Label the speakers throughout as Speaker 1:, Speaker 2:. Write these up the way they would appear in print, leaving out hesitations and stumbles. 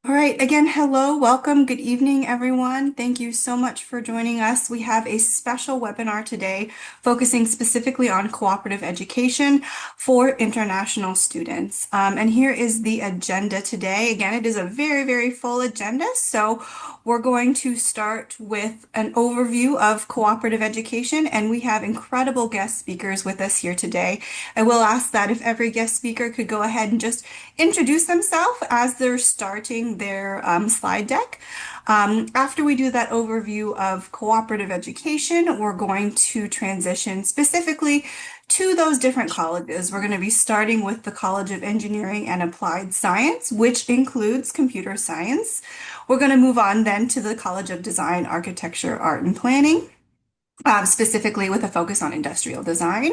Speaker 1: All right, again, hello, welcome, good evening, everyone. Thank you so much for joining us. We have a special webinar today focusing specifically on cooperative education for international students. And here is the agenda today. Again, it is a very full agenda. So we're going to start with an overview of cooperative education, and we have incredible guest speakers with us here today. I will ask that if every guest speaker could go ahead and just introduce themselves as they're starting their slide deck. After we do that overview of cooperative education, we're going to transition specifically to those different colleges. We're going to be starting with the College of Engineering and Applied Science, which includes computer science. We're going to move on then to the College of Design, Architecture, Art, and Planning, specifically with a focus on industrial design.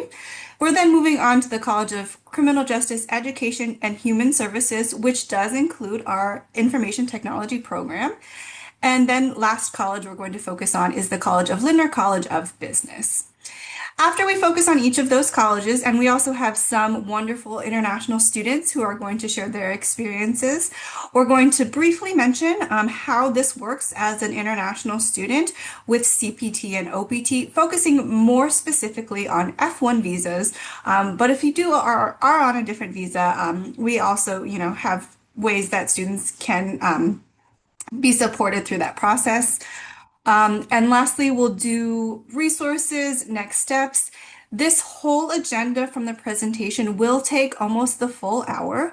Speaker 1: We're then moving on to the College of Criminal Justice Education and Human Services, which does include our information technology program. And then last college we're going to focus on is the College of Lindner College of Business. After we focus on each of those colleges, and we also have some wonderful international students who are going to share their experiences, we're going to briefly mention how this works as an international student with CPT and OPT, focusing more specifically on F1 visas. But if you are on a different visa, we also, have ways that students can be supported through that process. And lastly, we'll do resources, next steps. This whole agenda from the presentation will take almost the full hour.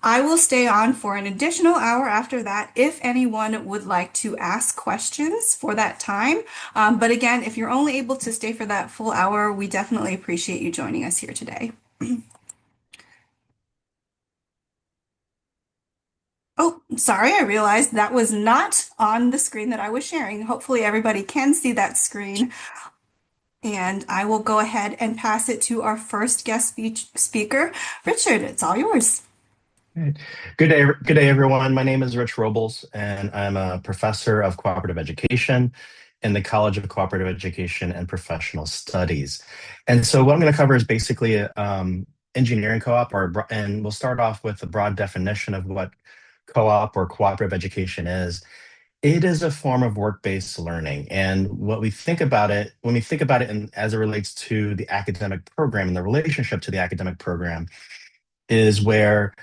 Speaker 1: I will stay on for an additional hour after that if anyone would like to ask questions for that time. But again, if you're only able to stay for that full hour, we definitely appreciate you joining us here today. Oh, sorry, I realized that was not on the screen that I was sharing. Hopefully everybody can see that screen. And I will go ahead and pass it to our first guest speaker. Richard, it's all yours.
Speaker 2: Right. Good day, everyone. My name is Rich Robles, and I'm a professor of cooperative education in the College of Cooperative Education and Professional Studies. And so, what I'm going to cover is basically engineering co-op, and we'll start off with a broad definition of what co-op or cooperative education is. It is a form of work-based learning, and what we think about it when we think about it, as it relates to the academic program and the relationship to the academic program, is where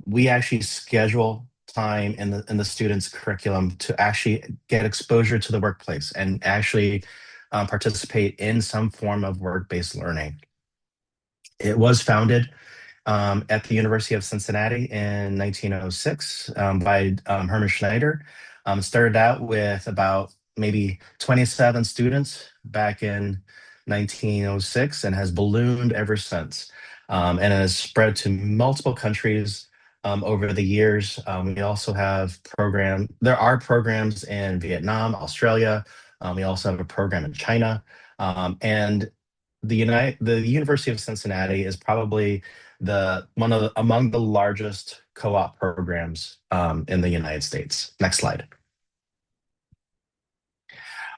Speaker 2: we actually schedule time in the student's curriculum to actually get exposure to the workplace and actually participate in some form of work-based learning. It was founded at the University of Cincinnati in 1906 by Herman Schneider. Started out with about maybe 27 students back in 1906 and has ballooned ever since, and has spread to multiple countries over the years. We also have there are programs in Vietnam, Australia. We also have a program in China. And the University of Cincinnati is probably among the largest co-op programs in the United States. Next slide.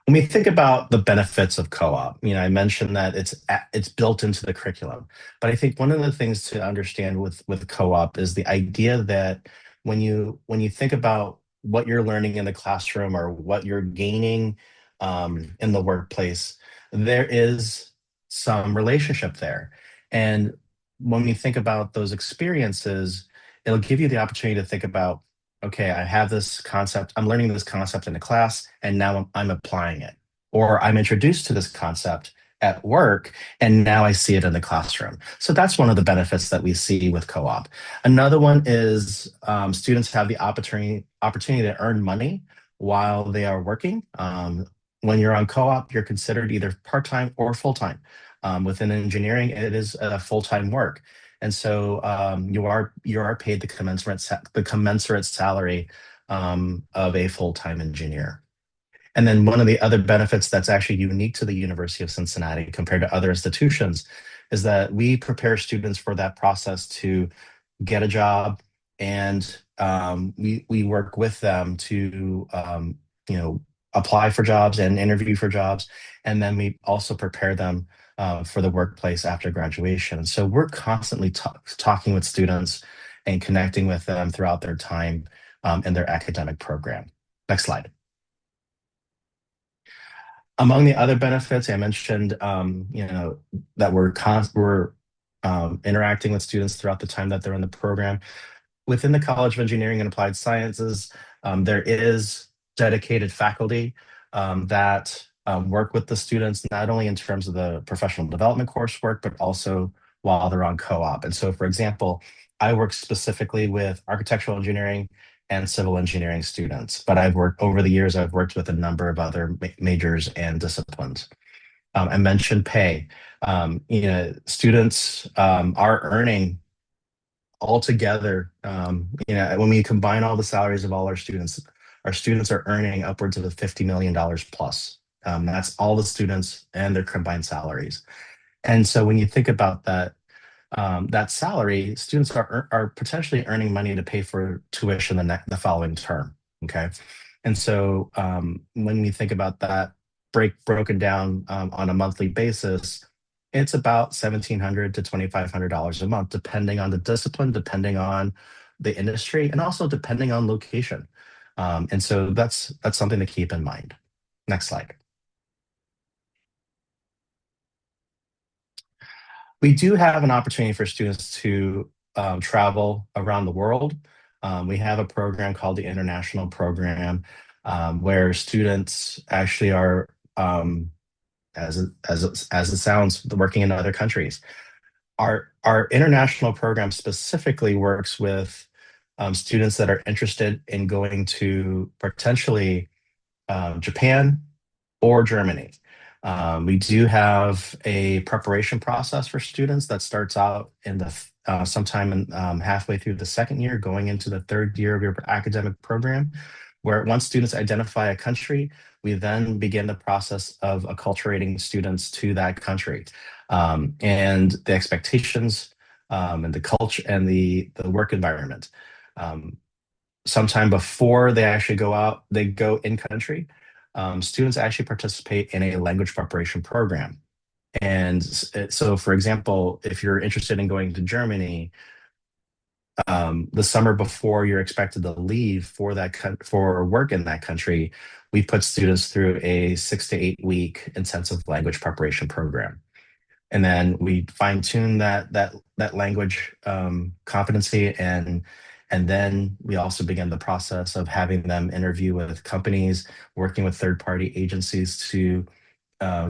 Speaker 2: When we think about the benefits of co-op, I mentioned that it's built into the curriculum, but I think one of the things to understand with co-op is the idea that when you think about what you're learning in the classroom or what you're gaining in the workplace, there is some relationship there. And when we think about those experiences, it'll give you the opportunity to think about, okay, I have this concept, I'm learning this concept in a class, and now I'm applying it. Or I'm introduced to this concept at work, and now I see it in the classroom. So that's one of the benefits that we see with co-op. Another one is students have the opportunity to earn money while they are working. When you're on co-op, you're considered either part-time or full-time. Within engineering, it is full-time work. And so you are paid the commensurate salary of a full-time engineer. And then one of the other benefits that's actually unique to the University of Cincinnati compared to other institutions is that we prepare students for that process to get a job, and we work with them to apply for jobs and interview for jobs, and then we also prepare them for the workplace after graduation. So we're constantly talking with students and connecting with them throughout their time in their academic program. Next slide. Among the other benefits, I mentioned, that we're interacting with students throughout the time that they're in the program. Within the College of Engineering and Applied Sciences, there is dedicated faculty that work with the students, not only in terms of the professional development coursework, but also while they're on co-op. And so, for example, I work specifically with architectural engineering and civil engineering students, but I've worked over the years, I've worked with a number of other majors and disciplines. I mentioned pay. Students are earning altogether, when we combine all the salaries of all our students are earning upwards of $50 million plus. That's all the students and their combined salaries. And so when you think about that, that salary, students are potentially earning money to pay for tuition the following term. Okay, and so when we think about that broken down on a monthly basis, it's about $1,700 to $2,500 a month, depending on the discipline, depending on the industry, and also depending on location. And so that's something to keep in mind. Next slide. We do have an opportunity for students to travel around the world. We have a program called the International Program, where students actually are, as it sounds, working in other countries. Our international program specifically works with students that are interested in going to potentially Japan or Germany. We do have a preparation process for students that starts out in the sometime in, halfway through the second year, going into the third year of your academic program, where once students identify a country, we then begin the process of acculturating students to that country. And the expectations and the culture and the work environment. Um, Sometime before they actually go out, they go in country. Students actually participate in a language preparation program. And so, for example, if you're interested in going to Germany, the summer before you're expected to leave for for work in that country, we put students through a 6 to 8 week intensive language preparation program, and then we fine tune that language competency, and then we also begin the process of having them interview with companies, working with third party agencies to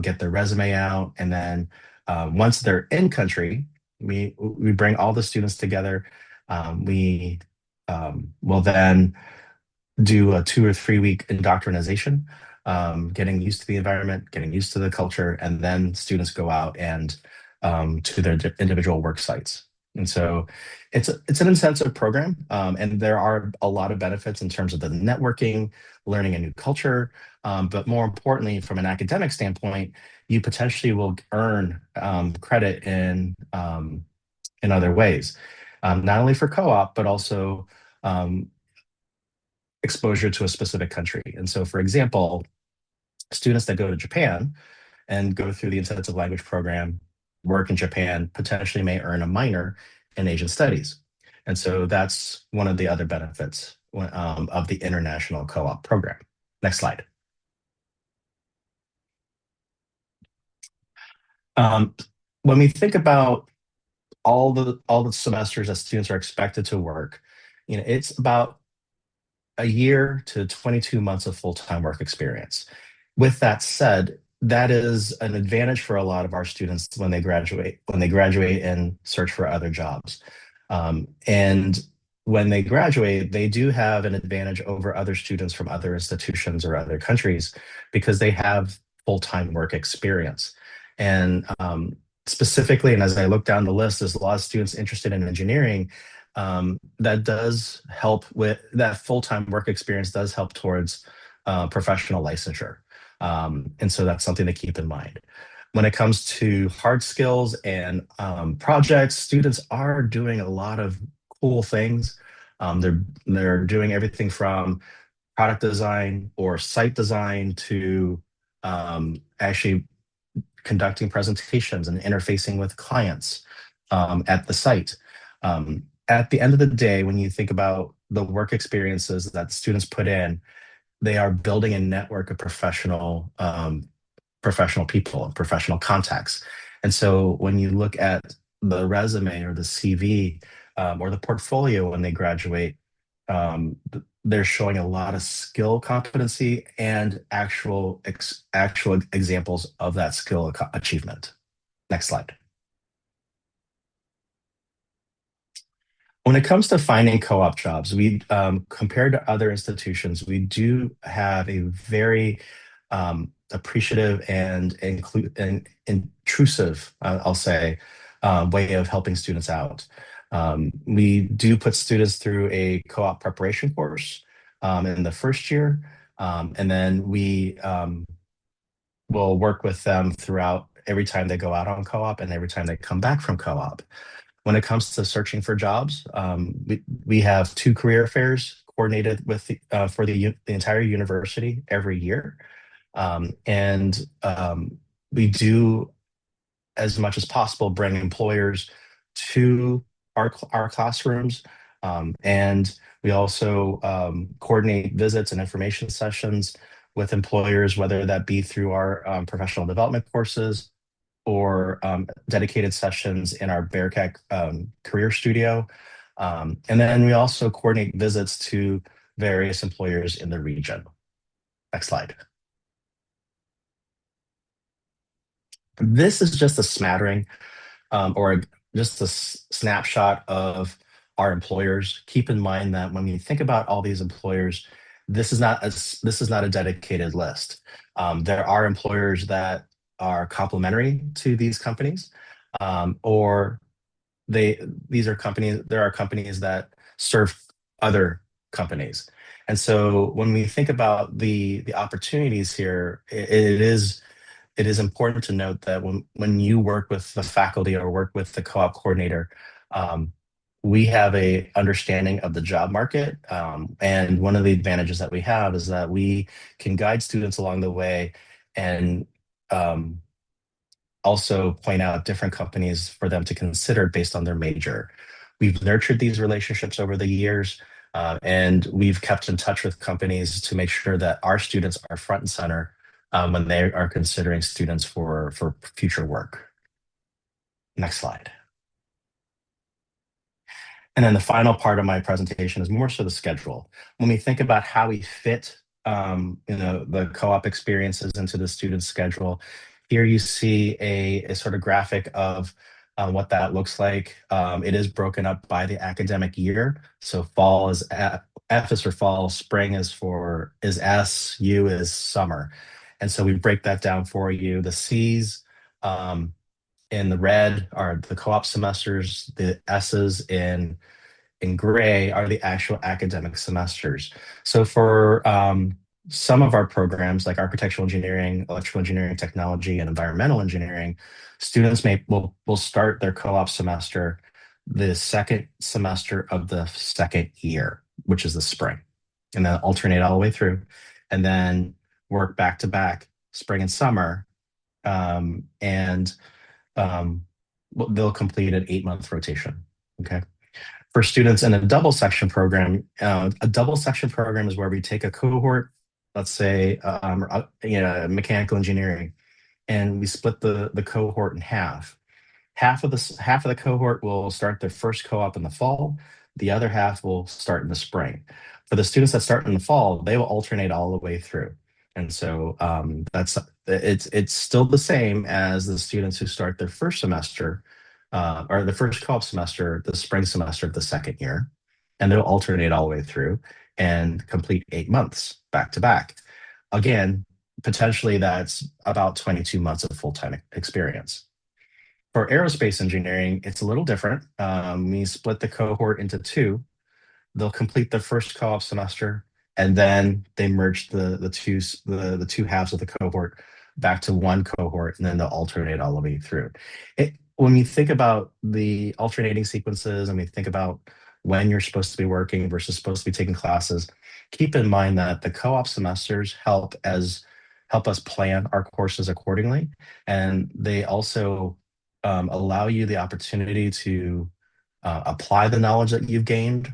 Speaker 2: get their resume out, and then once they're in country, we bring all the students together. We will then do a 2 or 3 week indoctrination, getting used to the environment, getting used to the culture, and then students go out and to their individual work sites. And so it's an intensive program, and there are a lot of benefits in terms of the networking, learning a new culture, but more importantly, from an academic standpoint, you potentially will earn credit in other ways, not only for co-op, but also exposure to a specific country. And so, for example, students that go to Japan and go through the intensive language program, work in Japan, potentially may earn a minor in Asian studies. And so that's one of the other benefits of the international co-op program. Next slide. Um, when we think about all the semesters that students are expected to work, it's about a year to 22 months of full-time work experience. With that said, that is an advantage for a lot of our students when they graduate and search for other jobs. And when they graduate, they do have an advantage over other students from other institutions or other countries because they have full-time work experience. And specifically, and as I look down the list, there's a lot of students interested in engineering. That does help with that full-time work experience does help towards professional licensure. And so that's something to keep in mind. When it comes to hard skills and projects, students are doing a lot of cool things. They're doing everything from product design or site design to actually conducting presentations and interfacing with clients at the site. at the end of the day, when you think about the work experiences that students put in, they are building a network of professional people and professional contacts. And so when you look at the resume or the CV or the portfolio when they graduate, they're showing a lot of skill competency and actual examples of that skill achievement. Next slide. When it comes to finding co-op jobs, we compared to other institutions, we do have a very appreciative and intrusive, I'll say, way of helping students out. We do put students through a co-op preparation course in the first year, and then we will work with them throughout every time they go out on co-op and every time they come back from co-op. When it comes to searching for jobs, we have two career fairs coordinated with for the entire university every year. And we do, as much as possible, bring employers to our classrooms. And we also coordinate visits and information sessions with employers, whether that be through our professional development courses or dedicated sessions in our Bearcat Career Studio. And then we also coordinate visits to various employers in the region. Next slide. This is just a smattering just a snapshot of our employers. Keep in mind that when we think about all these employers, this is not a dedicated list. There are employers that are complementary to these companies, or they these are companies. There are companies that serve other companies, and so when we think about the opportunities here, it is important to note that when you work with the faculty or work with the co-op coordinator, um, we have a understanding of the job market. And one of the advantages that we have is that we can guide students along the way and um, also point out different companies for them to consider based on their major. We've nurtured these relationships over the years, and we've kept in touch with companies to make sure that our students are front and center when they are considering students for future work. Next slide. And then the final part of my presentation is more so the schedule. When we think about how we fit, the co-op experiences into the student's schedule, here you see a sort of graphic of what that looks like. It is broken up by the academic year. So fall is F is for fall, spring is S, U is summer, and so we break that down for you. The C's. In the red are the co-op semesters, the S's in gray are the actual academic semesters. So for some of our programs like architectural engineering, electrical engineering, technology, and environmental engineering, students will start their co-op semester the second semester of the second year, which is the spring, and then alternate all the way through, and then work back to back spring and summer, and they'll complete an 8 month rotation. Okay. For students in a double section program is where we take a cohort, let's say, mechanical engineering, and we split the cohort in half. Half of the cohort will start their first co-op in the fall. The other half will start in the spring. For the students that start in the fall, they will alternate all the way through. And so it's still the same as the students who start their first semester or the first co-op semester, the spring semester of the second year, and they'll alternate all the way through and complete 8 months back to back. Again, potentially that's about 22 months of full-time experience. For aerospace engineering, it's a little different. We split the cohort into two. They'll complete the first co-op semester, and then they merge the two halves of the cohort back to one cohort, and then they'll alternate all the way through. When you think about the alternating sequences and we think about when you're supposed to be working versus supposed to be taking classes, keep in mind that the co-op semesters help us plan our courses accordingly, and they also allow you the opportunity to apply the knowledge that you've gained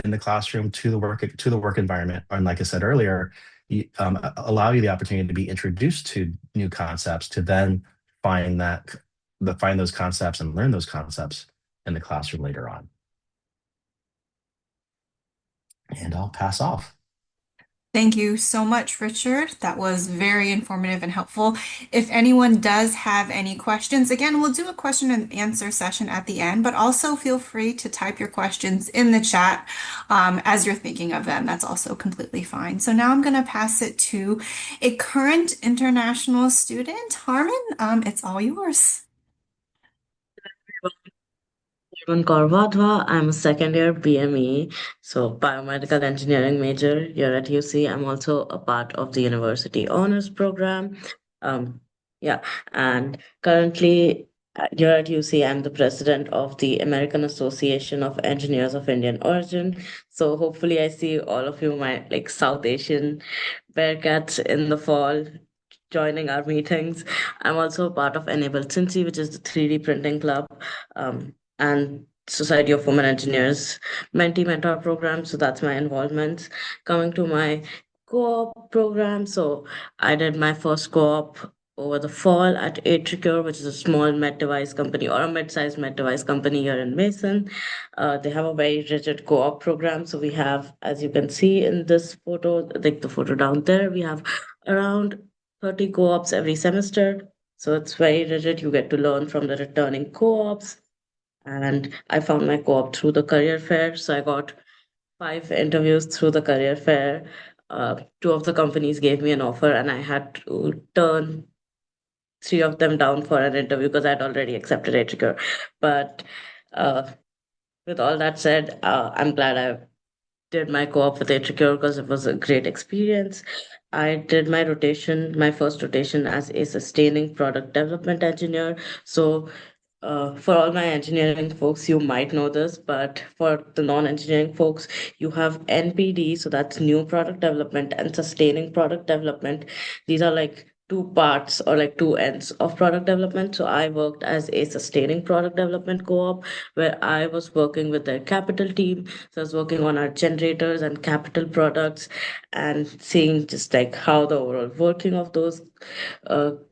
Speaker 2: in the classroom to the work environment, and like I said earlier, allow you the opportunity to be introduced to new concepts to then find that find those concepts and learn those concepts in the classroom later on. And I'll pass off.
Speaker 1: Thank you so much, Richard. That was very informative and helpful. If anyone does have any questions, again, we'll do a question and answer session at the end, but also feel free to type your questions in the chat as you're thinking of them. That's also completely fine. So now I'm going to pass it to a current international student. Harmon, it's all yours.
Speaker 3: I'm Gaurav. I'm a second year BME, so biomedical engineering major here at UC. I'm also a part of the university honors program. Um, yeah, and currently here at UC, I'm the president of the American Association of Engineers of Indian Origin. So hopefully, I see all of you, my like South Asian bearcats, in the fall joining our meetings. I'm also a part of Enable Cincy, which is the 3D printing club, and Society of Women Engineers mentee mentor program. So that's my involvement. Coming to my co-op program, so I did my first co-op over the fall at Atricure, which is a small med device company or a mid-sized med device company here in Mason. They have a very rigid co-op program. So we have, as you can see in this photo, like the photo down there, we have around 30 co-ops every semester. So it's very rigid. You get to learn from the returning co-ops. And I found my co-op through the career fair. So I got 5 interviews through the career fair. Two of the companies gave me an offer, and I had to turn 3 of them down for an interview because I'd already accepted Atriker. But uh, with all that said, I'm glad I did my co-op with Atricure because it was a great experience. I did my rotation, my first rotation as a sustaining product development engineer. So for all my engineering folks, you might know this, but for the non-engineering folks, you have NPD, so that's new product development, and sustaining product development. These are like two parts or like two ends of product development. So I worked as a sustaining product development co-op where I was working with their capital team. So I was working on our generators and capital products and seeing just like how the overall working of those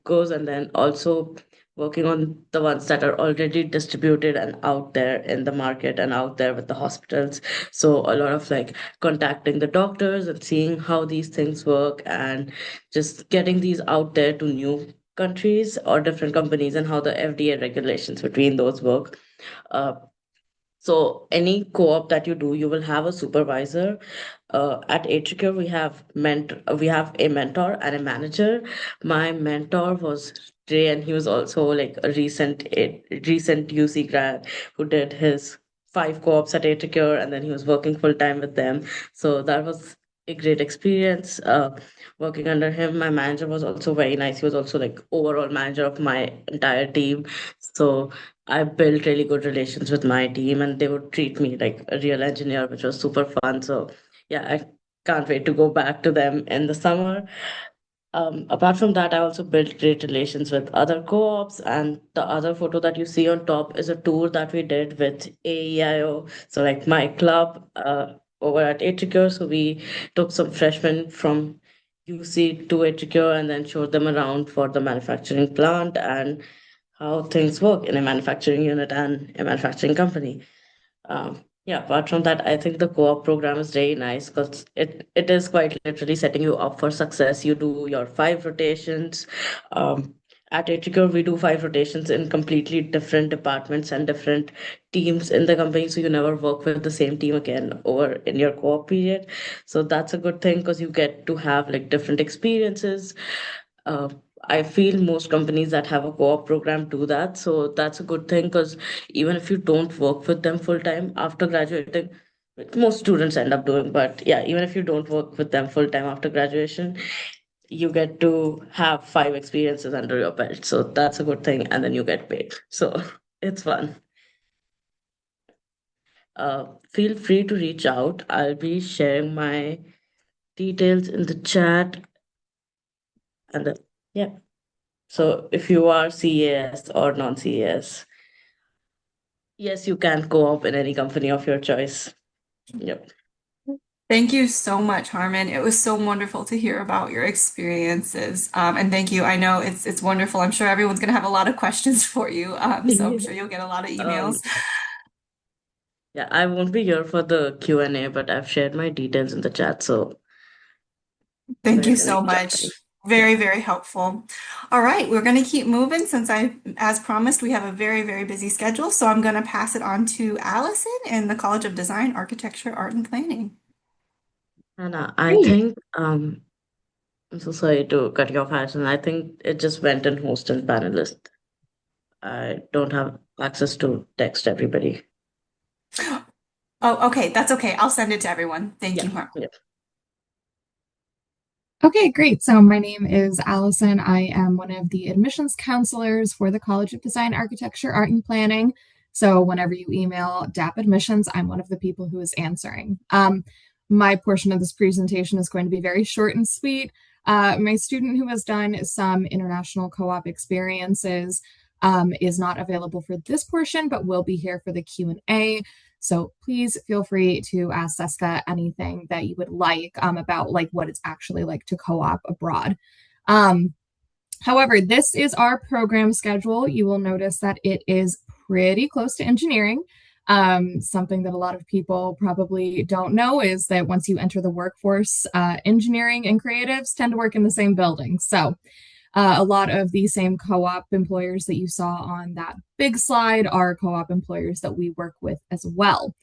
Speaker 3: goes, and then also working on the ones that are already distributed and out there in the market and out there with the hospitals. So a lot of like contacting the doctors and seeing how these things work and just getting these out there to new countries or different companies and how the FDA regulations between those work. Uh, so any co-op that you do, you will have a supervisor. At Atricure, we have a mentor and a manager. My mentor was Jay, and he was also like a recent UC grad who did his 5 co-ops at Atricure, and then he was working full time with them. So that was a great experience. Working under him, my manager was also very nice. He was also like overall manager of my entire team. So I built really good relations with my team, and they would treat me like a real engineer, which was super fun. So yeah, I can't wait to go back to them in the summer. Apart from that, I also built great relations with other co-ops, and the other photo that you see on top is a tour that we did with AEIO. So like my club over at Atricure. So we took some freshmen from UC to Atricure and then showed them around for the manufacturing plant and how things work in a manufacturing unit and a manufacturing company. Yeah, apart from that, I think the co-op program is very nice because it is quite literally setting you up for success. You do your 5 rotations. Um, at Atricure, we do 5 rotations in completely different departments and different teams in the company. So you never work with the same team again over in your co-op period. So that's a good thing because you get to have like different experiences. Uh, I feel most companies that have a co-op program do that. So that's a good thing because even if you don't work with them full time after graduating, which most students end up doing, but yeah, even if you don't work with them full time after graduation, you get to have 5 experiences under your belt. So that's a good thing. And then you get paid. So it's fun. Feel free to reach out. I'll be sharing my details in the chat. And then, yeah. So if you are CAS or non-CAS, Yes, you can co-op in any company of your choice. Yep.
Speaker 1: Thank you so much, Harmon. It was so wonderful to hear about your experiences. And thank you. I know it's wonderful. I'm sure everyone's going to have a lot of questions for you. So I'm sure you'll get a lot of emails.
Speaker 3: Um, yeah, I won't be here for the Q&A, but I've shared my details in the chat, so you
Speaker 1: Thank you
Speaker 3: guys can
Speaker 1: so
Speaker 3: reach out to
Speaker 1: much.
Speaker 3: me. Yeah.
Speaker 1: Very, very helpful. All right, we're going to keep moving since as promised, we have a very, very busy schedule. So I'm going to pass it on to Allison in the College of Design, Architecture, Art, and Planning.
Speaker 3: And I
Speaker 1: Great.
Speaker 3: think I'm so sorry to cut you off, Harrison. I think it just went in host and panelist. I don't have access to text everybody.
Speaker 1: Oh, okay. That's okay. I'll send it to everyone. Thank
Speaker 3: Yeah,
Speaker 1: you, Harmon.
Speaker 3: yeah.
Speaker 4: Okay, great. So my name is Allison. I am one of the admissions counselors for the College of Design, Architecture, Art, and Planning. So whenever you email DAP admissions, I'm one of the people who is answering. My portion of this presentation is going to be very short and sweet. My student who has done some international co-op experiences is not available for this portion, but will be here for the Q&A. So please feel free to ask Seska anything that you would like about like what it's actually like to co-op abroad. Um, However, this is our program schedule. You will notice that it is pretty close to engineering. Something that a lot of people probably don't know is that once you enter the workforce, engineering and creatives tend to work in the same building. So a lot of the same co-op employers that you saw on that big slide are co-op employers that we work with as well.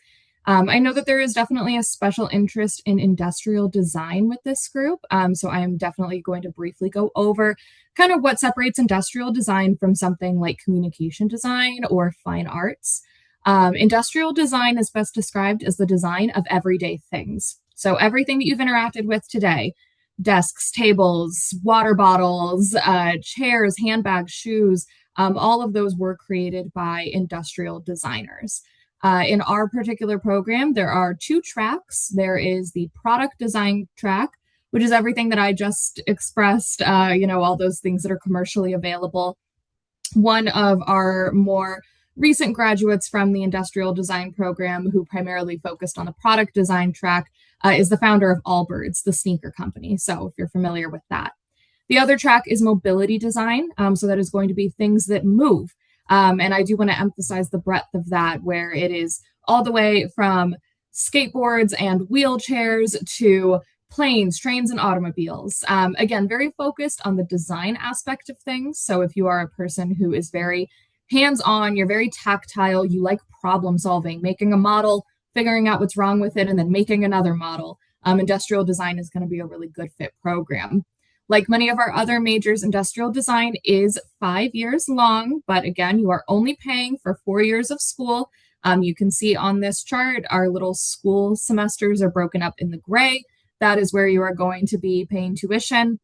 Speaker 4: I know that there is definitely a special interest in industrial design with this group. So I am definitely going to briefly go over kind of what separates industrial design from something like communication design or fine arts. Industrial design is best described as the design of everyday things. So everything that you've interacted with today, desks, tables, water bottles, chairs, handbags, shoes, all of those were created by industrial designers. In our particular program, there are two tracks. There is the product design track, which is everything that I just expressed, all those things that are commercially available. One of our more recent graduates from the industrial design program, who primarily focused on the product design track, is the founder of Allbirds, the sneaker company. So if you're familiar with that. The other track is mobility design. So that is going to be things that move. And I do want to emphasize the breadth of that, where it is all the way from skateboards and wheelchairs to planes, trains, and automobiles. Again, very focused on the design aspect of things. So if you are a person who is very hands on, you're very tactile, you like problem solving, making a model, figuring out what's wrong with it, and then making another model, industrial design is going to be a really good fit program. Like many of our other majors, industrial design is 5 years long, but again, you are only paying for 4 years of school. You can see on this chart, our little school semesters are broken up in the gray. That is where you are going to be paying tuition.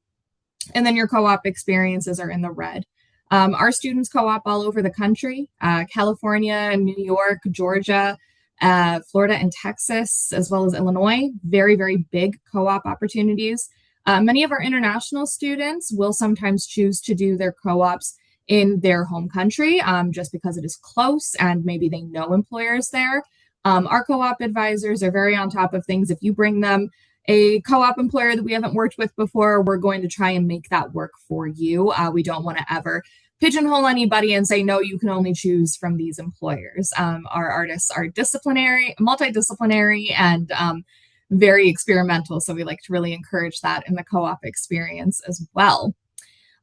Speaker 4: And then your co-op experiences are in the red. Our students co-op all over the country, California, New York, Georgia, Florida, and Texas, as well as Illinois. Very, very big co-op opportunities. Many of our international students will sometimes choose to do their co-ops in their home country just because it is close and maybe they know employers there. Our co-op advisors are very on top of things. If you bring them a co-op employer that we haven't worked with before, we're going to try and make that work for you. We don't want to ever pigeonhole anybody and say, no, you can only choose from these employers. Our artists are multidisciplinary, and very experimental. So we like to really encourage that in the co-op experience as well.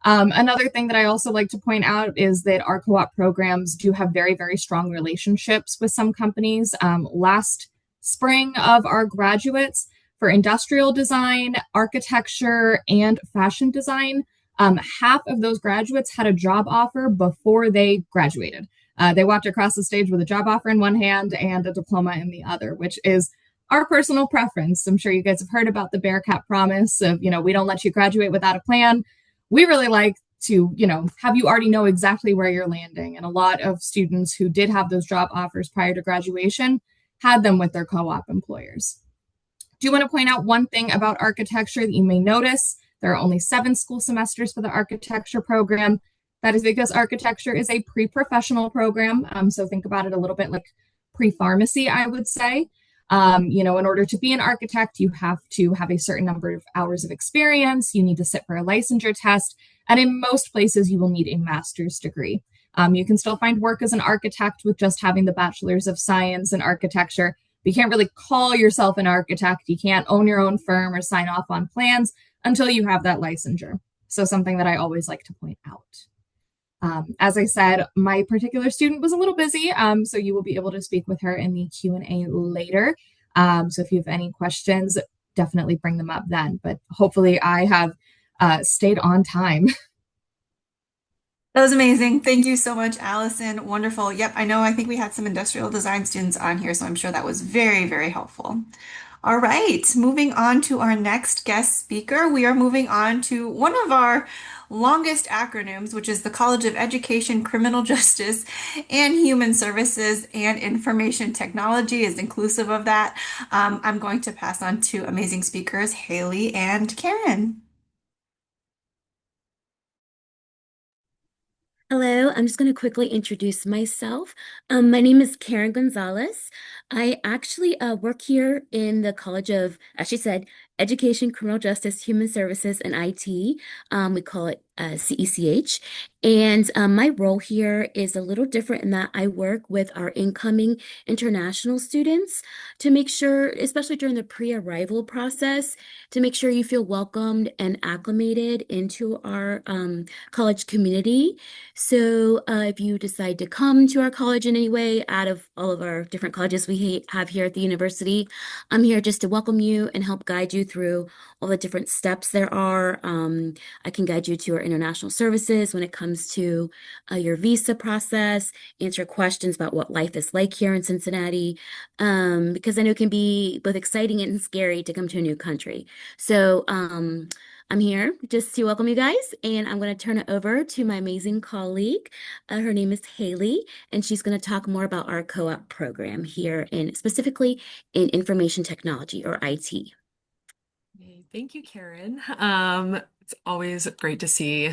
Speaker 4: Another thing that I also like to point out is that our co-op programs do have very, very strong relationships with some companies. Last spring of our graduates for industrial design, architecture, and fashion design, half of those graduates had a job offer before they graduated. They walked across the stage with a job offer in one hand and a diploma in the other, which is our personal preference. I'm sure you guys have heard about the Bearcat promise of, we don't let you graduate without a plan. We really like to, have you already know exactly where you're landing. And a lot of students who did have those job offers prior to graduation had them with their co-op employers. Do you want to point out one thing about architecture that you may notice? There are only 7 school semesters for the architecture program. That is because architecture is a pre-professional program. So think about it a little bit like pre-pharmacy, I would say. In order to be an architect, you have to have a certain number of hours of experience. You need to sit for a licensure test. And in most places, you will need a master's degree. You can still find work as an architect with just having the bachelor's of science in architecture. But you can't really call yourself an architect. You can't own your own firm or sign off on plans until you have that licensure. So something that I always like to point out. As I said, my particular student was a little busy, so you will be able to speak with her in the Q&A later. So if you have any questions, definitely bring them up then. But hopefully I have stayed on time.
Speaker 1: That was amazing. Thank you so much, Allison. Wonderful. Yep, I know. I think we had some industrial design students on here, so I'm sure that was very, very helpful. All right, moving on to our next guest speaker. We are moving on to one of our longest acronyms, which is the College of Education, Criminal Justice, and Human Services and Information Technology is inclusive of that. I'm going to pass on to amazing speakers, Haley and Karen.
Speaker 5: Hello, I'm just going to quickly introduce myself. My name is Karen Gonzalez. I actually work here in the College of, as she said, Education, Criminal Justice, Human Services, and IT. We call it CECH. And my role here is a little different in that I work with our incoming international students to make sure, especially during the pre-arrival process, to make sure you feel welcomed and acclimated into our college community. So, if you decide to come to our college in any way, out of all of our different colleges we have here at the university, I'm here just to welcome you and help guide you through all the different steps there are. I can guide you to our international services when it comes to your visa process, answer questions about what life is like here in Cincinnati, because I know it can be both exciting and scary to come to a new country. So, I'm here just to welcome you guys, and I'm going to turn it over to my amazing colleague. Her name is Haley, and she's going to talk more about our co-op program here in specifically in information technology or IT.
Speaker 6: Yay. Thank you, Karen. It's always great to see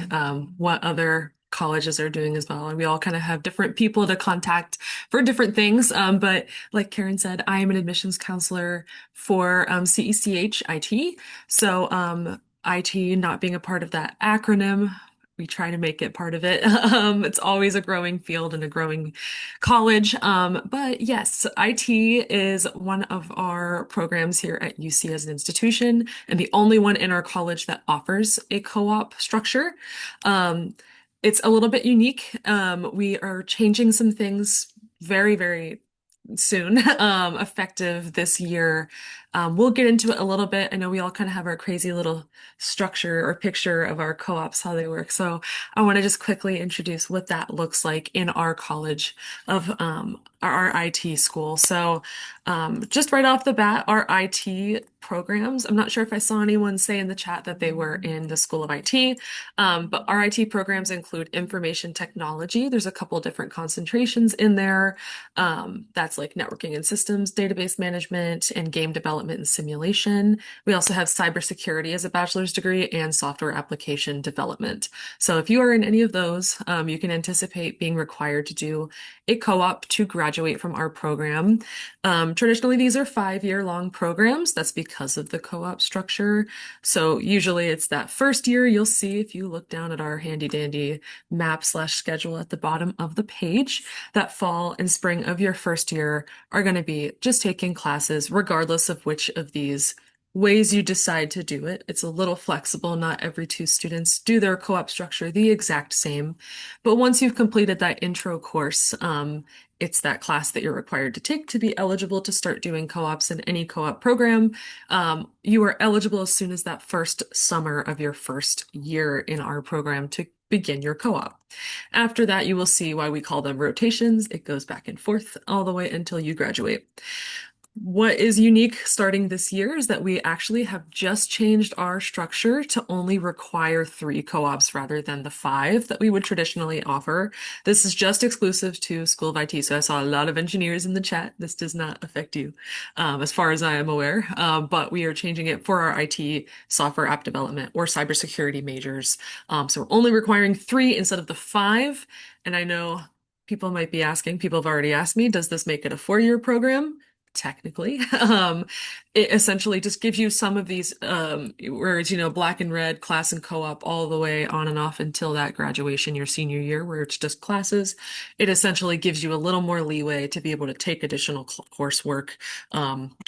Speaker 6: what other colleges are doing as well. And we all kind of have different people to contact for different things. But like Karen said, I am an admissions counselor for CECH IT. So IT not being a part of that acronym, we try to make it part of it. It's always a growing field and a growing college. But yes, IT is one of our programs here at UC as an institution, and the only one in our college that offers a co-op structure. It's a little bit unique. We are changing some things very, very soon, effective this year. We'll get into it a little bit. I know we all kind of have our crazy little structure or picture of our co-ops, how they work. So I want to just quickly introduce what that looks like in our college of our IT school. So just right off the bat, our IT programs, I'm not sure if I saw anyone say in the chat that they were in the School of IT, but our IT programs include information technology. There's a couple different concentrations in there. That's like networking and systems, database management, and game development and simulation. We also have cybersecurity as a bachelor's degree and software application development. So if you are in any of those, you can anticipate being required to do a co-op to graduate from our program. Traditionally, these are 5-year long programs. That's because of the co-op structure. So usually it's that first year you'll see if you look down at our handy dandy map/schedule at the bottom of the page, that fall and spring of your first year are going to be just taking classes regardless of which of these ways you decide to do it. It's a little flexible. Not every 2 students do their co-op structure the exact same. But once you've completed that intro course, it's that class that you're required to take to be eligible to start doing co-ops in any co-op program. You are eligible as soon as that first summer of your first year in our program to begin your co-op. After that, you will see why we call them rotations. It goes back and forth all the way until you graduate. What is unique starting this year is that we actually have just changed our structure to only require 3 co-ops rather than the 5 that we would traditionally offer. This is just exclusive to School of IT. So I saw a lot of engineers in the chat. This does not affect you, as far as I am aware. But we are changing it for our IT software app development or cybersecurity majors. So we're only requiring 3 instead of the 5. And I know people might be asking, people have already asked me, does this make it a 4-year program? Technically. It essentially just gives you some of these words, black and red, class and co-op, all the way on and off until that graduation, your senior year, where it's just classes. It essentially gives you a little more leeway to be able to take additional coursework,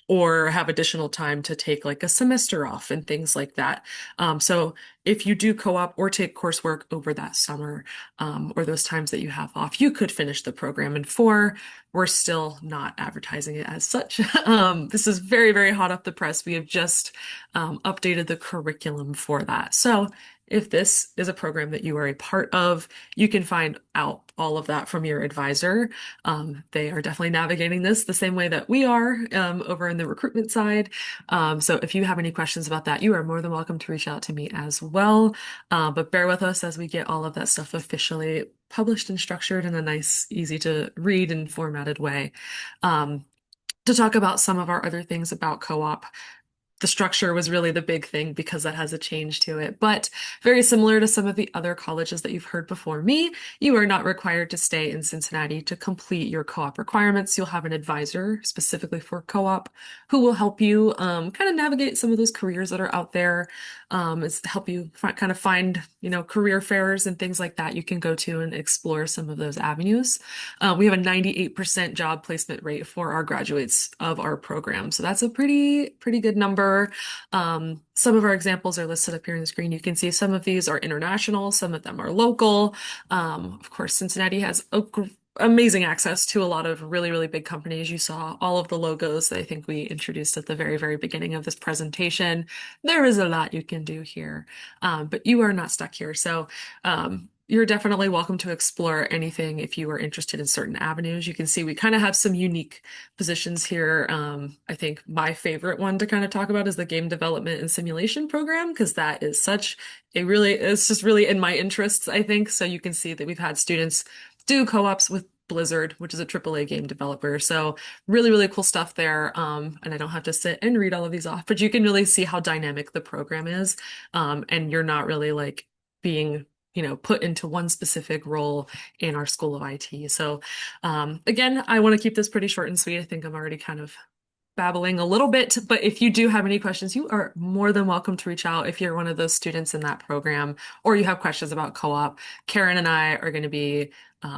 Speaker 6: or have additional time to take like a semester off and things like that. So if you do co-op or take coursework over that summer, or those times that you have off, you could finish the program in 4. We're still not advertising it as such. This is very, very hot off the press. We have just updated the curriculum for that. So if this is a program that you are a part of, you can find out all of that from your advisor. They are definitely navigating this the same way that we are, over in the recruitment side. So if you have any questions about that, you are more than welcome to reach out to me as well. But bear with us as we get all of that stuff officially published and structured in a nice, easy to read and formatted way. To talk about some of our other things about co-op, the structure was really the big thing because that has a change to it. But very similar to some of the other colleges that you've heard before me, you are not required to stay in Cincinnati to complete your co-op requirements. You'll have an advisor specifically for co-op who will help you kind of navigate some of those careers that are out there, is help you kind of find, career fairs and things like that you can go to and explore some of those avenues. We have a 98% job placement rate for our graduates of our program. So that's a pretty good number. Some of our examples are listed up here on the screen. You can see some of these are international, some of them are local. Of course, Cincinnati has amazing access to a lot of really, really big companies. You saw all of the logos that I think we introduced at the very, very beginning of this presentation. There is a lot you can do here, but you are not stuck here. So you're definitely welcome to explore anything if you are interested in certain avenues. You can see we kind of have some unique positions here. I think my favorite one to kind of talk about is the game development and simulation program, because that is it's just really in my interests, I think. So you can see that we've had students do co-ops with Blizzard, which is a AAA game developer. So really, really cool stuff there. And I don't have to sit and read all of these off, but you can really see how dynamic the program is. And you're not really like being put into one specific role in our School of IT. So again, I want to keep this pretty short and sweet. I think I'm already kind of babbling a little bit, but if you do have any questions, you are more than welcome to reach out if you're one of those students in that program or you have questions about co-op. Karen and I are going to be,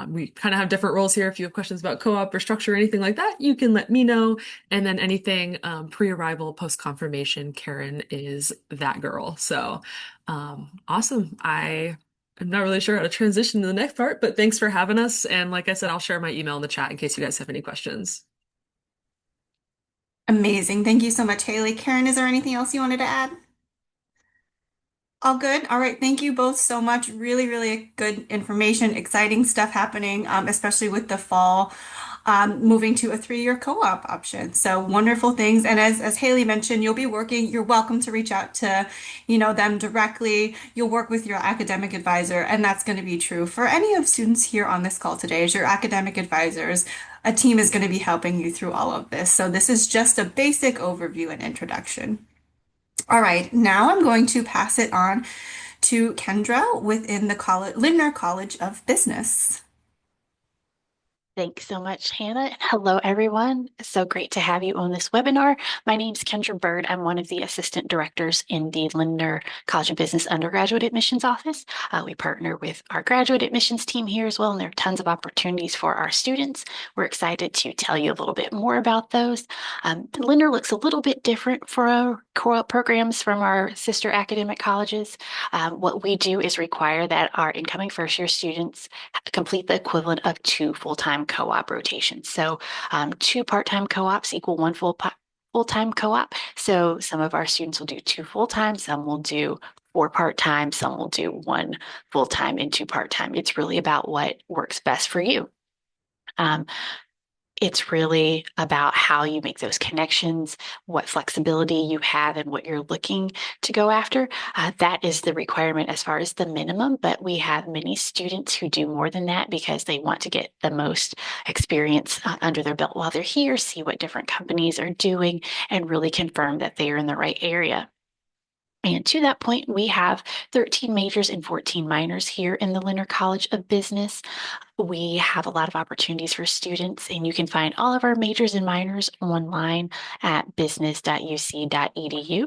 Speaker 6: we kind of have different roles here. If you have questions about co-op or structure or anything like that, you can let me know. And then anything pre-arrival, post-confirmation, Karen is that girl. So awesome. I'm not really sure how to transition to the next part, but thanks for having us. And like I said, I'll share my email in the chat in case you guys have any questions.
Speaker 1: Amazing. Thank you so much, Haley. Karen, is there anything else you wanted to add? All good. All right. Thank you both so much. Really, really good information, exciting stuff happening, especially with the fall, moving to a 3-year co-op option. So wonderful things. And as Haley mentioned, you're welcome to reach out to, them directly. You'll work with your academic advisor, and that's going to be true for any of students here on this call today. As your academic advisors, a team is going to be helping you through all of this. So this is just a basic overview and introduction. All right, now I'm going to pass it on to Kendra within the Lindner College of Business.
Speaker 7: Thanks so much, Hannah. And hello, everyone. So great to have you on this webinar. My name is Kendra Bird. I'm one of the assistant directors in the Lindner College of Business undergraduate admissions office. We partner with our graduate admissions team here as well, and there are tons of opportunities for our students. We're excited to tell you a little bit more about those. Lindner looks a little bit different for our co-op programs from our sister academic colleges. What we do is require that our incoming first-year students complete the equivalent of 2 full-time co-op rotations. So 2 part-time co-ops equal 1 full-time co-op. So some of our students will do 2 full-time, some will do 4 part-time, some will do 1 full-time and 2 part-time. It's really about what works best for you. It's really about how you make those connections, what flexibility you have, and what you're looking to go after. That is the requirement as far as the minimum, but we have many students who do more than that because they want to get the most experience under their belt while they're here, see what different companies are doing, and really confirm that they are in the right area. And to that point, we have 13 majors and 14 minors here in the Lindner College of Business. We have a lot of opportunities for students, and you can find all of our majors and minors online at business.uc.edu.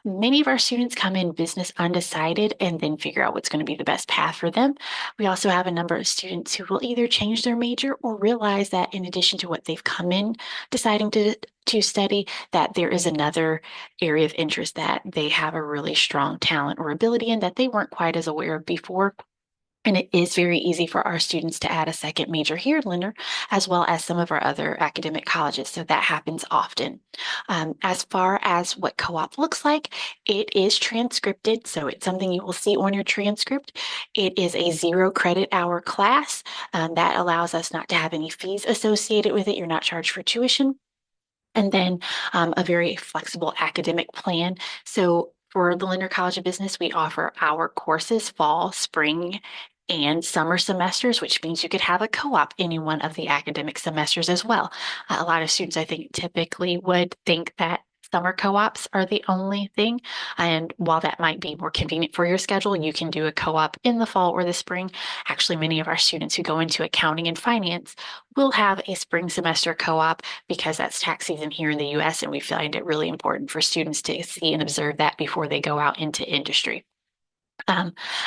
Speaker 7: Many of our students come in business undecided and then figure out what's going to be the best path for them. We also have a number of students who will either change their major or realize that in addition to what they've come in deciding to study, that there is another area of interest that they have a really strong talent or ability in that they weren't quite as aware of before. And it is very easy for our students to add a second major here at Lindner, as well as some of our other academic colleges. So that happens often. As far as what co-op looks like, it is transcripted. So it's something you will see on your transcript. It is a 0 credit hour class. That allows us not to have any fees associated with it. You're not charged for tuition. And then a very flexible academic plan. So for the Lindner College of Business, we offer our courses fall, spring, and summer semesters, which means you could have a co-op any one of the academic semesters as well. A lot of students, I think, typically would think that summer co-ops are the only thing. And while that might be more convenient for your schedule, you can do a co-op in the fall or the spring. Actually, many of our students who go into accounting and finance will have a spring semester co-op because that's tax season here in the US, and we find it really important for students to see and observe that before they go out into industry.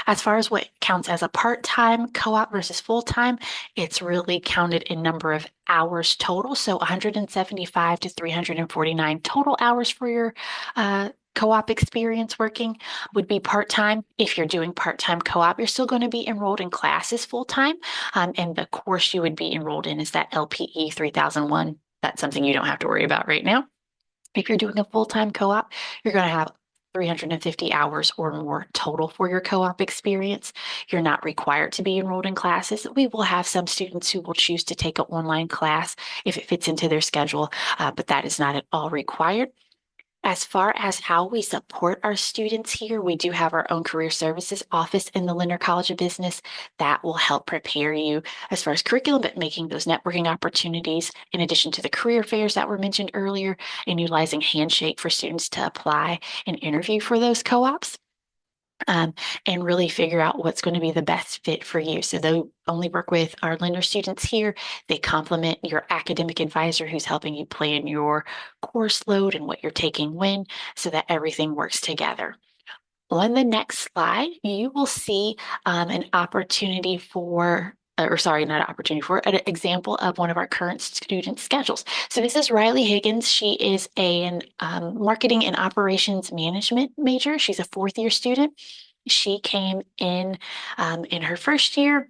Speaker 7: As far as what counts as a part-time co-op versus full-time, it's really counted in number of hours total. So 175 to 349 total hours for your co-op experience working would be part-time. If you're doing part-time co-op, you're still going to be enrolled in classes full-time. And the course you would be enrolled in is that LPE 3001. That's something you don't have to worry about right now. If you're doing a full-time co-op, you're going to have 350 hours or more total for your co-op experience. You're not required to be enrolled in classes. We will have some students who will choose to take an online class if it fits into their schedule, but that is not at all required. As far as how we support our students here, we do have our own career services office in the Lindner College of Business that will help prepare you as far as curriculum, but making those networking opportunities in addition to the career fairs that were mentioned earlier and utilizing Handshake for students to apply and interview for those co-ops. And really figure out what's going to be the best fit for you. So they only work with our Lindner students here. They complement your academic advisor who's helping you plan your course load and what you're taking when so that everything works together. On the next slide, you will see an opportunity for or sorry, not an opportunity for an example of one of our current student schedules. So this is Riley Higgins. She is an marketing and operations management major. She's a fourth year student. She came in her first year,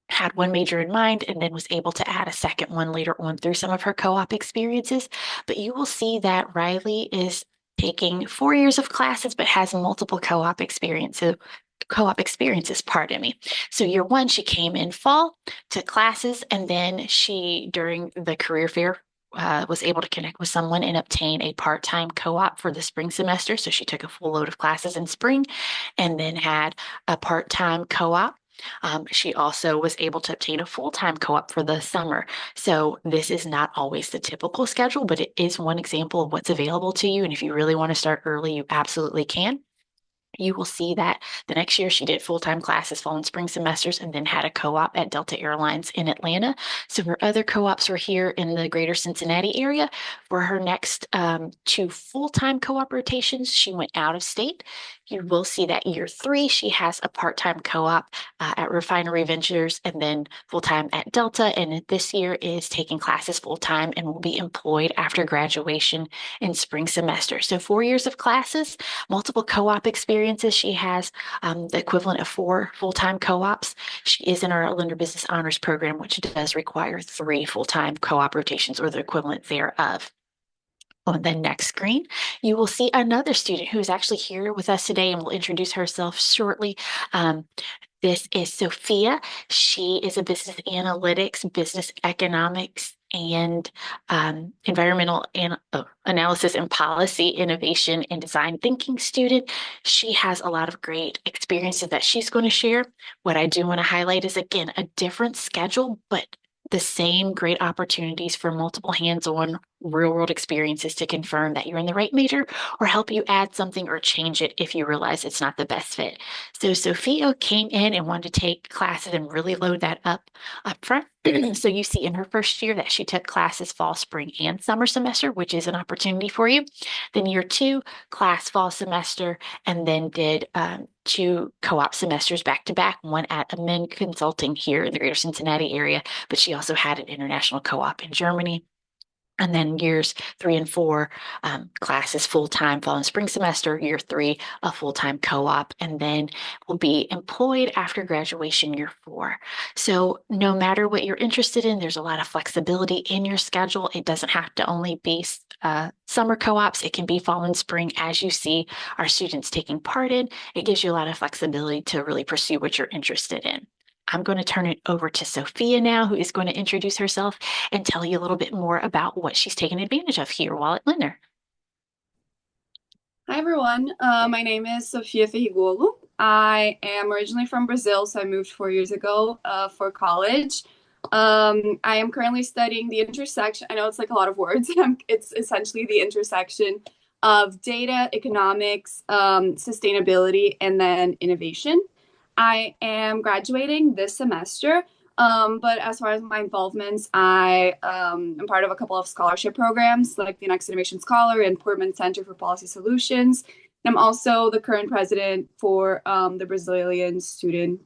Speaker 7: had one major in mind, and then was able to add a second one later on through some of her co-op experiences. But you will see that Riley is taking 4 years of classes, but has multiple co-op experiences, pardon me. So year one, she came in fall, took classes, and then she, during the career fair, was able to connect with someone and obtain a part-time co-op for the spring semester. So she took a full load of classes in spring and then had a part-time co-op. She also was able to obtain a full-time co-op for the summer. So this is not always the typical schedule, but it is one example of what's available to you. And if you really want to start early, you absolutely can. You will see that the next year she did full-time classes, fall and spring semesters, and then had a co-op at Delta Airlines in Atlanta. So her other co-ops were here in the greater Cincinnati area. For her next two full-time co-op rotations, she went out of state. You will see that year three, she has a part-time co-op at Refinery Ventures and then full-time at Delta. And this year is taking classes full-time and will be employed after graduation in spring semester. So 4 years of classes, multiple co-op experiences. She has the equivalent of 4 full-time co-ops. She is in our Lindner Business Honors Program, which does require 3 full-time co-op rotations or the equivalent thereof. On the next screen, you will see another student who is actually here with us today and will introduce herself shortly. This is Sophia. She is a business analytics, business economics and environmental analysis and policy innovation and design thinking student. She has a lot of great experiences that she's going to share. What I do want to highlight is, again, a different schedule, but the same great opportunities for multiple hands-on real-world experiences to confirm that you're in the right major or help you add something or change it if you realize it's not the best fit. So Sophia came in and wanted to take classes and really load that up front. So you see in her first year that she took classes fall, spring, and summer semester, which is an opportunity for you. Then year two, class fall semester, and then did two co-op semesters back to back, one at Amin Consulting here in the greater Cincinnati area, but she also had an international co-op in Germany. And then years 3 and 4, classes full-time fall and spring semester. Year 3, a full-time co-op, and then will be employed after graduation year 4. So no matter what you're interested in, there's a lot of flexibility in your schedule. It doesn't have to only be summer co-ops. It can be fall and spring, as you see our students taking part in. It gives you a lot of flexibility to really pursue what you're interested in. I'm going to turn it over to Sophia now, who is going to introduce herself and tell you a little bit more about what she's taken advantage of here while at Lindner.
Speaker 8: Hi, everyone. My name is Sofia Ferrigolo. I am originally from Brazil, so I moved 4 years ago for college. I am currently studying the intersection. I know it's like a lot of words. It's essentially the intersection of data, economics, sustainability, and then innovation. I am graduating this semester. But as far as my involvements, I am part of a couple of scholarship programs like the Next Innovation Scholar and Portman Center for Policy Solutions. I'm also the current president for the Brazilian Student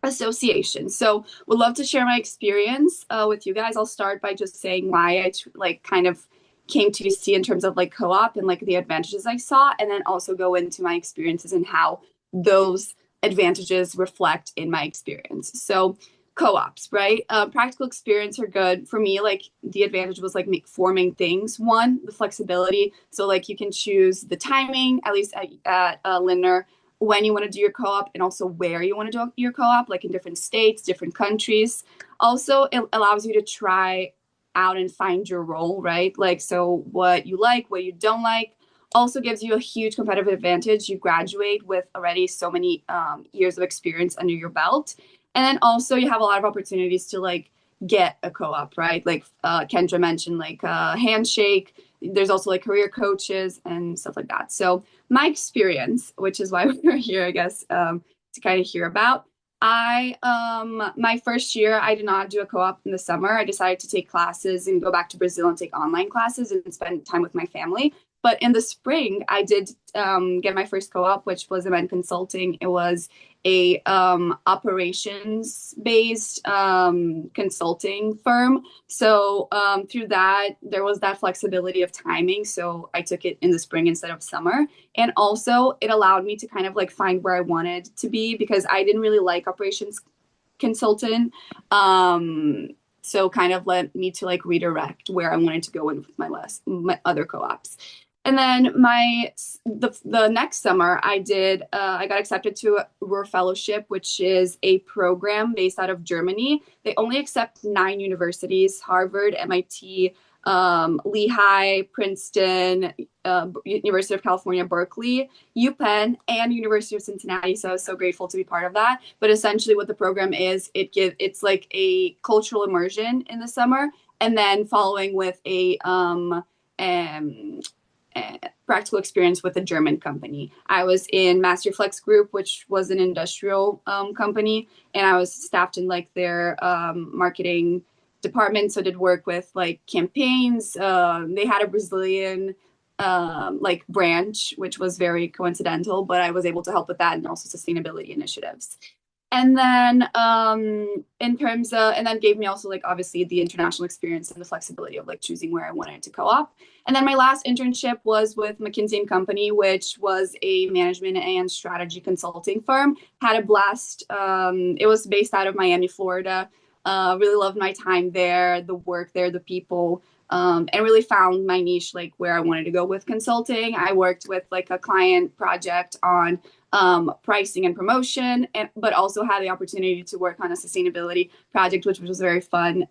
Speaker 8: Association. So would love to share my experience with you guys. I'll start by just saying why I like kind of came to see in terms of like co-op and like the advantages I saw, and then also go into my experiences and how those advantages reflect in my experience. So co-ops, right? Practical experience are good for me. Like the advantage was like forming things. One, the flexibility. So like you can choose the timing, at least at Lindner, when you want to do your co-op and also where you want to do your co-op, like in different states, different countries. Also, it allows you to try out and find your role, right? Like, so what you like, what you don't like. Also gives you a huge competitive advantage. You graduate with already so many years of experience under your belt. And then also you have a lot of opportunities to like get a co-op, right? Like Kendra mentioned, like handshake. There's also like career coaches and stuff like that. So my experience, which is why we're here, I guess, to kind of hear about. My first year, I did not do a co-op in the summer. I decided to take classes and go back to Brazil and take online classes and spend time with my family. But in the spring, I did get my first co-op, which was Event Consulting. It was a operations-based consulting firm. So through that, there was that flexibility of timing. So I took it in the spring instead of summer. And also it allowed me to kind of like find where I wanted to be because I didn't really like operations consultant. So kind of led me to like redirect where I wanted to go in with my other co-ops. And then the next summer I got accepted to a Ruhr Fellowship, which is a program based out of Germany. They only accept 9 universities: Harvard, MIT, Lehigh, Princeton, University of California, Berkeley, UPenn, and University of Cincinnati. So I was so grateful to be part of that. But essentially what the program is, it's like a cultural immersion in the summer, and then following with a practical experience with a German company. I was in Masterflex Group, which was an industrial company, and I was staffed in like their marketing department. So did work with like campaigns. They had a Brazilian like branch, which was very coincidental, but I was able to help with that and also sustainability initiatives. And then in terms of, and then gave me also like obviously the international experience and the flexibility of like choosing where I wanted to co-op. And then my last internship was with McKinsey and Company, which was a management and strategy consulting firm. Had a blast. It was based out of Miami, Florida. Really loved my time there, the work there, the people. and really found my niche, like where I wanted to go with consulting. I worked with like a client project on pricing and promotion, but also had the opportunity to work on a sustainability project, which was very fun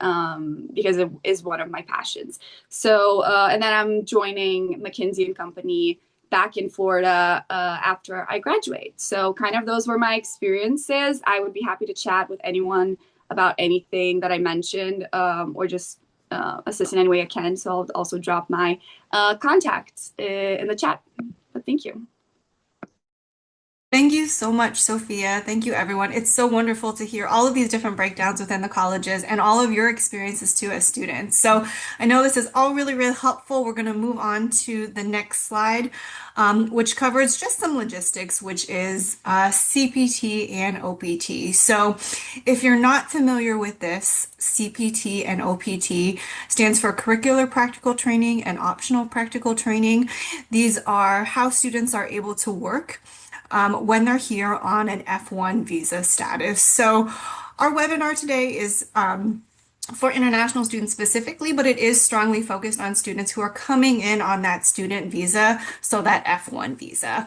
Speaker 8: because it is one of my passions. So, and then I'm joining McKinsey and Company back in Florida after I graduate. So, kind of those were my experiences. I would be happy to chat with anyone about anything that I mentioned or just assist in any way I can. So, I'll also drop my contacts in the chat. But thank you.
Speaker 1: Thank you so much, Sophia. Thank you, everyone. It's so wonderful to hear all of these different breakdowns within the colleges and all of your experiences too as students. So I know this is all really, really helpful. We're going to move on to the next slide, which covers just some logistics, which is CPT and OPT. So if you're not familiar with this, CPT and OPT stands for Curricular Practical Training and Optional Practical Training. These are how students are able to work when they're here on an F1 visa status. So our webinar today is for international students specifically, but it is strongly focused on students who are coming in on that student visa, so that F1 visa.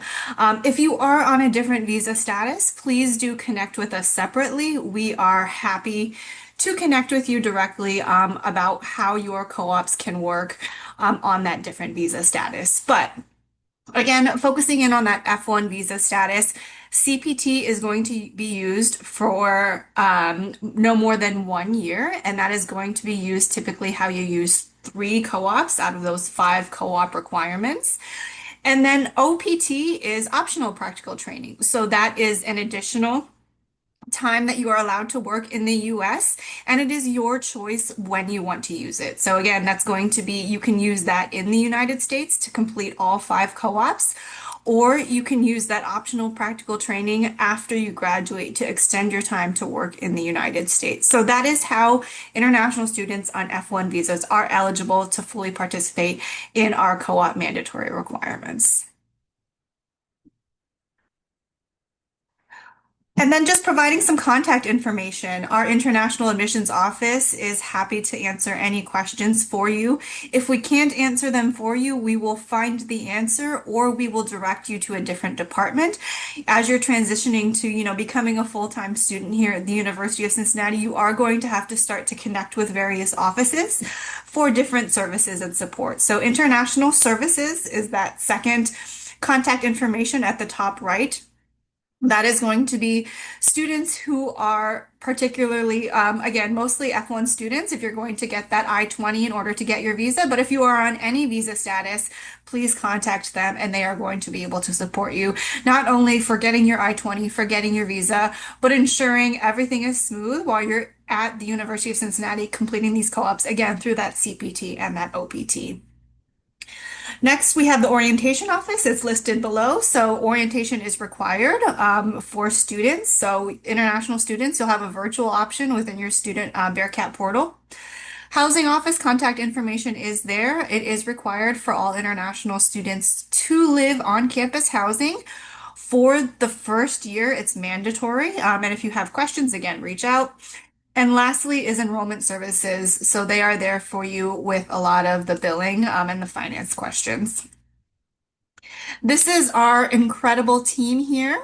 Speaker 1: If you are on a different visa status, please do connect with us separately. We are happy to connect with you directly about how your co-ops can work on that different visa status. But again, focusing in on that F1 visa status, CPT is going to be used for no more than 1 year, and that is going to be used typically how you use 3 co-ops out of those 5 co-op requirements. And then OPT is optional practical training. So that is an additional time that you are allowed to work in the US, and it is your choice when you want to use it. So again, that's going to be, you can use that in the United States to complete all 5 co-ops, or you can use that optional practical training after you graduate to extend your time to work in the United States. So that is how international students on F1 visas are eligible to fully participate in our co-op mandatory requirements. And then just providing some contact information. Our International Admissions Office is happy to answer any questions for you. If we can't answer them for you, we will find the answer or we will direct you to a different department. As you're transitioning to, becoming a full-time student here at the University of Cincinnati, you are going to have to start to connect with various offices for different services and support. So International Services is that second contact information at the top right. That is going to be students who are particularly, again, mostly F1 students if you're going to get that I-20 in order to get your visa. But if you are on any visa status, please contact them and they are going to be able to support you, not only for getting your I-20, for getting your visa, but ensuring everything is smooth while you're at the University of Cincinnati completing these co-ops, again, through that CPT and that OPT. Next, we have the orientation office. It's listed below. So orientation is required for students. So international students, you'll have a virtual option within your student Bearcat portal. Housing office contact information is there. It is required for all international students to live on campus housing. For the first year, it's mandatory. And if you have questions, again, reach out. And lastly is enrollment services. So they are there for you with a lot of the billing and the finance questions. This is our incredible team here.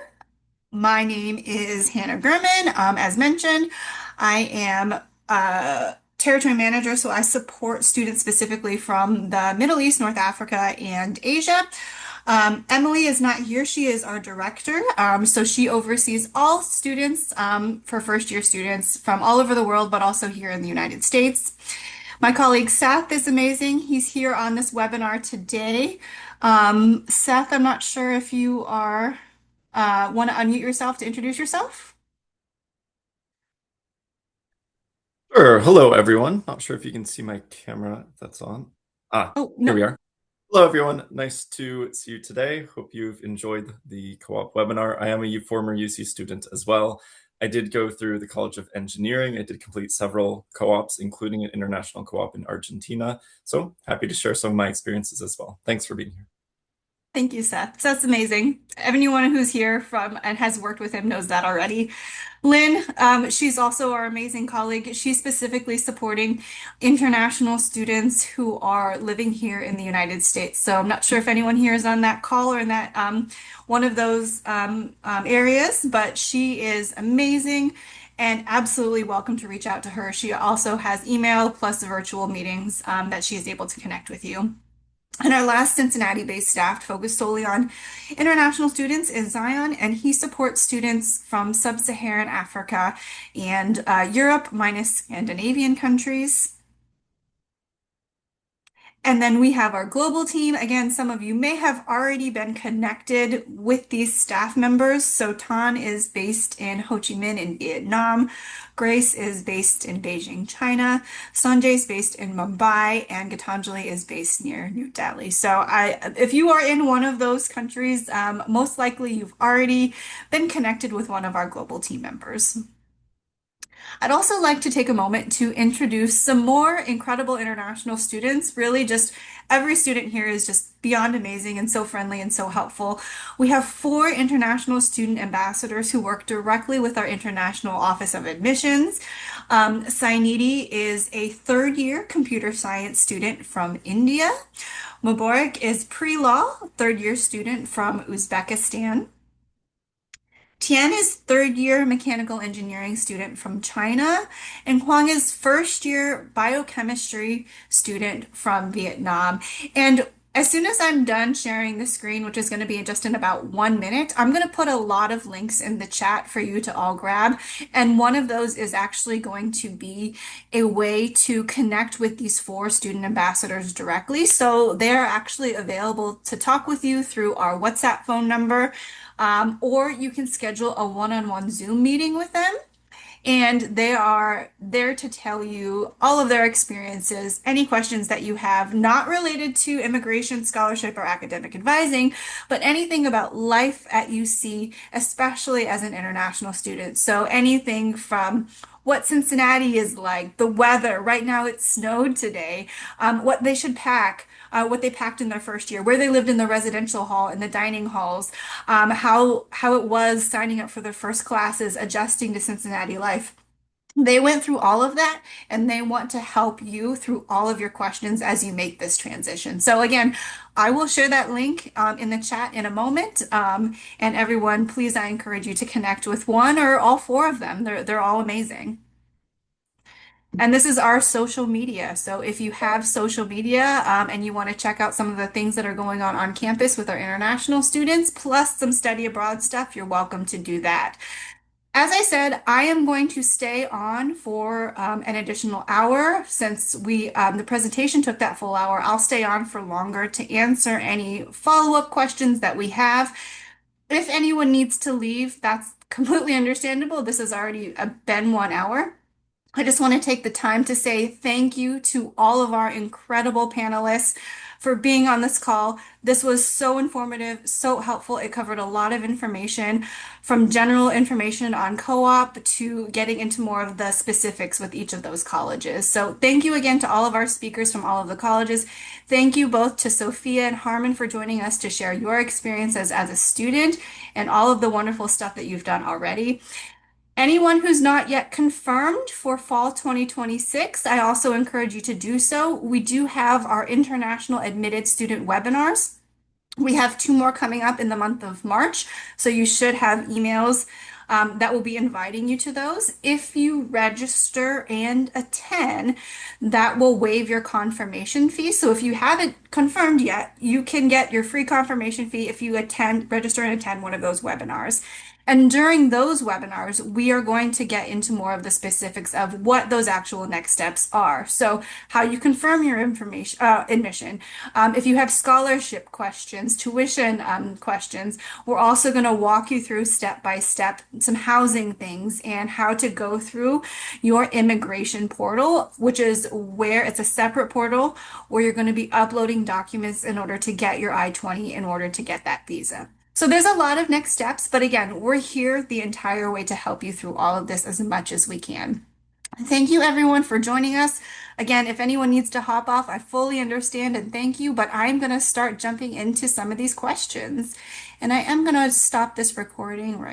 Speaker 1: My name is Hannah Gurman. As mentioned, I am a territory manager, so I support students specifically from the Middle East, North Africa, and Asia. Emily is not here. She is our director. So she oversees all students for first year students from all over the world, but also here in the United States. My colleague Seth is amazing. He's here on this webinar today. Seth, I'm not sure if you are want to unmute yourself to introduce yourself.
Speaker 9: Sure. Hello, everyone. Not sure if you can see my camera if that's on.
Speaker 1: Oh,
Speaker 9: Here we
Speaker 1: no.
Speaker 9: are. Hello, everyone. Nice to see you today. Hope you've enjoyed the co-op webinar. I am a former UC student as well. I did go through the College of Engineering. I did complete several co-ops, including an international co-op in Argentina. So happy to share some of my experiences as well. Thanks for being here.
Speaker 1: Thank you, Seth. Seth's amazing. Everyone who's here from and has worked with him knows that already. Lynn, she's also our amazing colleague. She's specifically supporting international students who are living here in the United States. So I'm not sure if anyone here is on that call or in that one of those areas, but she is amazing and absolutely welcome to reach out to her. She also has email plus virtual meetings that she is able to connect with you. And our last Cincinnati-based staff focused solely on international students is Zion, and he supports students from sub-Saharan Africa and Europe, minus Scandinavian countries. And then we have our global team. Again, some of you may have already been connected with these staff members. So Tan is based in Ho Chi Minh in Vietnam. Grace is based in Beijing, China. Sanjay is based in Mumbai, and Gitanjali is based near New Delhi. So if you are in one of those countries, most likely you've already been connected with one of our global team members. I'd also like to take a moment to introduce some more incredible international students. Really, just every student here is just beyond amazing and so friendly and so helpful. We have 4 international student ambassadors who work directly with our International Office of Admissions. Sainidi is a third-year computer science student from India. Mubarak is pre-law, third-year student from Uzbekistan. Tian is third year mechanical engineering student from China, and Huang is first year biochemistry student from Vietnam. And as soon as I'm done sharing the screen, which is going to be just in about 1 minute, I'm going to put a lot of links in the chat for you to all grab. And one of those is actually going to be a way to connect with these 4 student ambassadors directly. So they're actually available to talk with you through our WhatsApp phone number. Or you can schedule a one-on-one Zoom meeting with them. And they are there to tell you all of their experiences, any questions that you have, not related to immigration, scholarship, or academic advising, but anything about life at UC, especially as an international student. So anything from what Cincinnati is like, the weather. Right now it snowed today, what they should pack, what they packed in their first year, where they lived in the residential hall, in the dining halls, how it was signing up for their first classes, adjusting to Cincinnati life. They went through all of that, and they want to help you through all of your questions as you make this transition. So again, I will share that link in the chat in a moment. And everyone, please, I encourage you to connect with one or all 4 of them. They're all amazing. And this is our social media. So if you have social media and you want to check out some of the things that are going on campus with our international students, plus some study abroad stuff, you're welcome to do that. As I said, I am going to stay on for an additional hour since the presentation took that full hour. I'll stay on for longer to answer any follow-up questions that we have. If anyone needs to leave, that's completely understandable. This has already been 1 hour. I just want to take the time to say thank you to all of our incredible panelists for being on this call. This was so informative, so helpful. It covered a lot of information, from general information on co-op to getting into more of the specifics with each of those colleges. So thank you again to all of our speakers from all of the colleges. Thank you both to Sophia and Harmon for joining us to share your experiences as a student and all of the wonderful stuff that you've done already. Anyone who's not yet confirmed for fall 2026, I also encourage you to do so. We do have our international admitted student webinars. We have 2 more coming up in the month of March, so you should have emails that will be inviting you to those. If you register and attend, that will waive your confirmation fee. So if you haven't confirmed yet, you can get your free confirmation fee if you register and attend one of those webinars. And during those webinars, we are going to get into more of the specifics of what those actual next steps are. So how you confirm your information, admission. If you have scholarship questions, tuition questions, we're also going to walk you through step by step some housing things and how to go through your immigration portal, which is where it's a separate portal where you're going to be uploading documents in order to get your I-20 in order to get that visa. So there's a lot of next steps, but again, we're here the entire way to help you through all of this as much as we can. Thank you everyone for joining us. Again, if anyone needs to hop off, I fully understand and thank you, but I'm going to start jumping into some of these questions. And I am going to stop this recording right